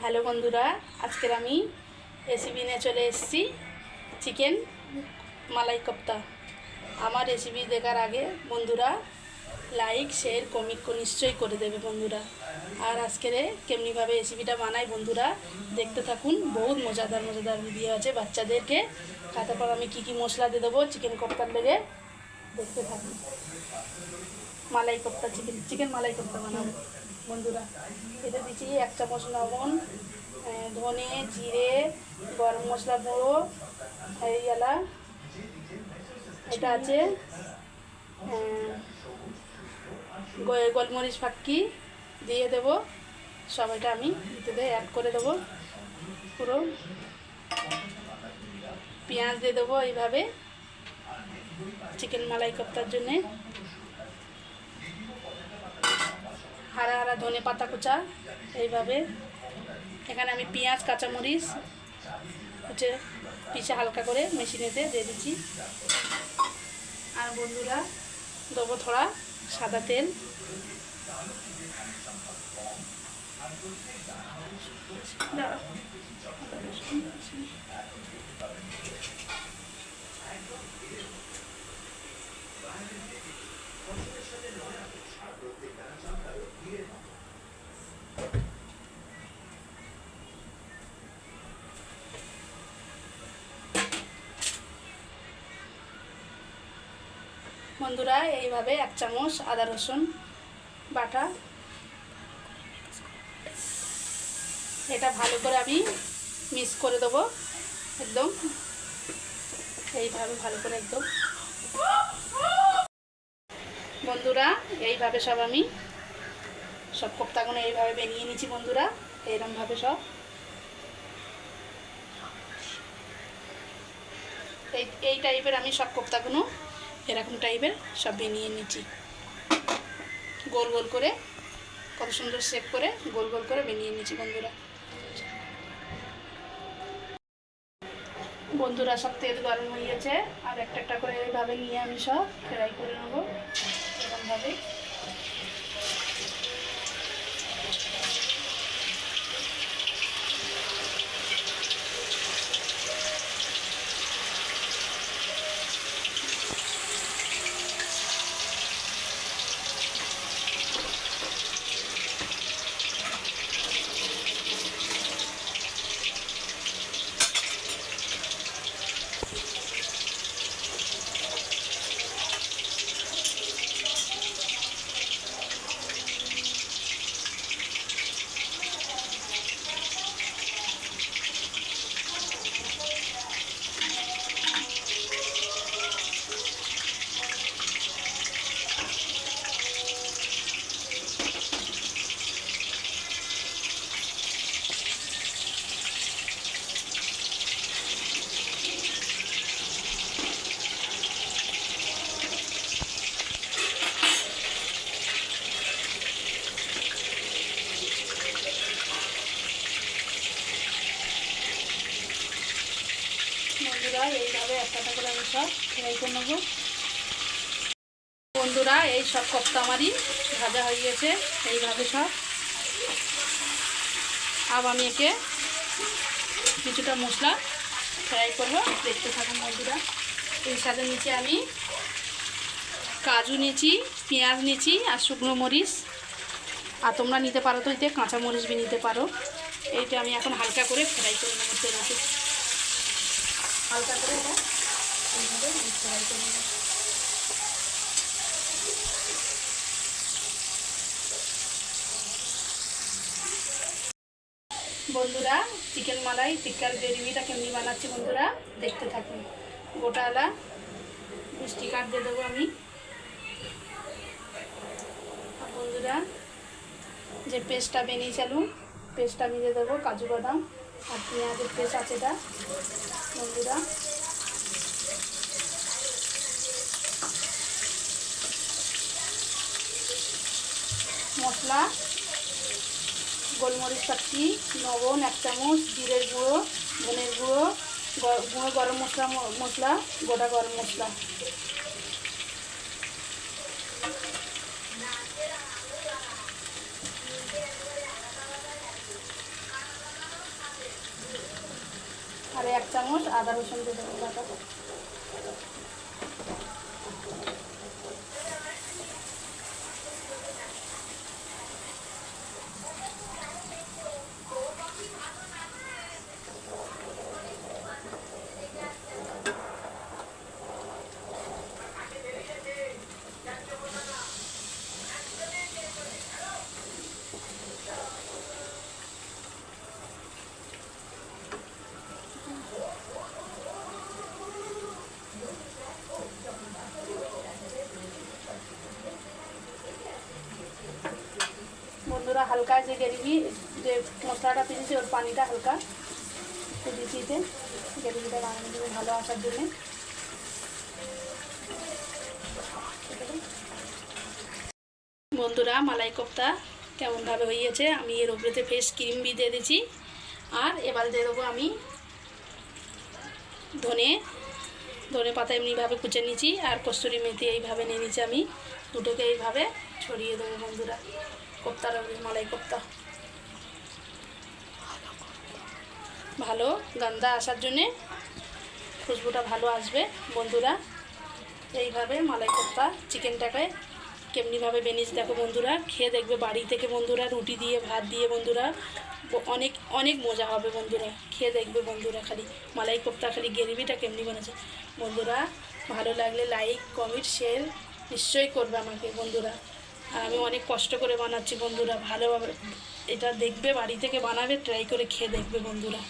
Hello বন্ধুরা, আজকের আমি রেসিপি নিয়ে চলে এসেছি চিকেন মালাই কোপ্তা। আমার রেসিপি দেখার আগে বন্ধুরা লাইক শেয়ার কমেন্ট নিশ্চয়ই করে দেবে বন্ধুরা। আর আজকের কেমনিভাবে রেসিপিটা বানাই বন্ধুরা দেখতে থাকুন। বহুত মজাদার ভিডিও আছে বাচ্চাদেরকে। তারপর আমি কি মশলা দিয়ে দেবো চিকেন কোপ্তার লেগে দেখতে থাকুন। মালাই কোপ্তা চিকেন মালাই কোপ্তা বানাবো বন্ধুরা। এতে দিচ্ছি 1 চামচ লবণ, ধনে, জিরে, গরম মশলা গুঁড়ো, এলা, এটা আছে গোলমরিচ ফাঁকি দিয়ে দেবো। সব এটা আমি এতে অ্যাড করে দেবো। পুরো পেঁয়াজ দিয়ে দেবো এইভাবে চিকেন মালাই কোপ্তার জন্যে। হারা ধনে পাতা কুচা এইভাবে। এখানে আমি পেঁয়াজ কাঁচামরিচ হচ্ছে পিষে হালকা করে মেশিনেতে দিয়ে দিচ্ছি। আর বন্ধুরা দেবো থোড়া সাদা তেল। বন্ধুরা এইভাবে 1 চামচ আদা রসুন বাটা, এটা ভালো করে আমি মিক্স করে দেবো একদম এইভাবে ভালো করে একদম। বন্ধুরা এইভাবে সব আমি সব কোপ্তাগুলো এইভাবে বানিয়ে নিচ্ছি বন্ধুরা। এইরকমভাবে সব এই টাইপের আমি সব কোপ্তাগুলো এরকম টাইপের সব বানিয়ে নিচ্ছি। গোল গোল করে কত সুন্দর শেপ করে গোল গোল করে বানিয়ে নিচ্ছি বন্ধুরা। বন্ধুরা সব তেল গরম হয়ে গেছে। আর একটা একটা করে এইভাবে নিয়ে আমি সব ফ্রাই করে নেবো এরকমভাবে। বন্ধুরা এইভাবে একটা করে আমি সব ফ্রাই করে নেবো। বন্ধুরা এই সব কোপ্তা আমারই ভাজা হয়ে গেছে এইভাবে সব। আবার আমি একে কিছুটা মশলা ফ্রাই করবো দেখতে থাকুন বন্ধুরা। এর সাথে নিচে আমি কাজু নিয়েছি, পেঁয়াজ নিয়েছি আর শুকনো মরিচ। আর তোমরা নিতে পারো তো এতে কাঁচা মরিচ বি নিতে পারো। এইটা আমি এখন হালকা করে ফ্রাই করে নেবো তেলাতে। হালকা করে এটা এইভাবে ফ্রাই করে নেবো। বন্ধুরা চিকেন মালাই টিক্কার গ্রেভিটা কেমনি বানাচ্ছি বন্ধুরা দেখতে থাকুন। গোটা আলা মিষ্টি কাঠ দিয়ে দেবো আমি। বন্ধুরা যে পেস্টটা বানিয়েছিলাম পেস্টটা আমি দিয়ে দেবো, কাজু বাদাম আর পেঁয়াজের পেস্ট আছে এটা বন্ধুরা। মশলা গোলমরিচ ফাঁকি, লবণ 1 চামচ, জিরের গুঁড়ো, ধনের গুঁড়ো, গরম মশলা গোটা গরম মশলা। 1 চামচ আদা রসুন দিয়ে দেবো বাটা। বন্ধুরা হালকা যে গ্রেভি যে মশলাটা পিসেছি ওর পানিটা হালকা একটু দিতে, গ্রেভিটা বানানো দিলে ভালো আসার জন্যে। বন্ধুরা মালাই কোপ্তা কেমনভাবে হয়েছে, আমি এর উপরেতে ফ্রেশ ক্রিম দিয়ে দিয়েছি। আর এবার দিয়ে দেবো আমি ধনে পাতা এমনিভাবে কুচে নিয়েছি, আর কস্তুরি মেথি এইভাবে নিয়ে নিয়েছি আমি। দুটোকে এইভাবে ছড়িয়ে দেবো বন্ধুরা, কোপ্তার মালাই কোপ্তা ভালো গন্ধা আসার জন্যে, খুশবুটা ভালো আসবে বন্ধুরা। এইভাবে মালাই কোপ্তা চিকেনটাকে কেমনিভাবে বেনিয়েছি দেখো বন্ধুরা, খেয়ে দেখবে বাড়ি থেকে বন্ধুরা, রুটি দিয়ে ভাত দিয়ে বন্ধুরা অনেক অনেক মজা হবে বন্ধুরা। খেয়ে দেখবে বন্ধুরা খালি মালাই কোপ্তা খালি গ্রেভিটা কেমনি বানাচ্ছে বন্ধুরা। ভালো লাগলে লাইক কমেন্ট শেয়ার নিশ্চয়ই করবে আমাকে বন্ধুরা। আর আমি অনেক কষ্ট করে বানাচ্ছি বন্ধুরা, ভালোভাবে এটা দেখবে বাড়ি থেকে বানাবে, ট্রাই করে খেয়ে দেখবে বন্ধুরা।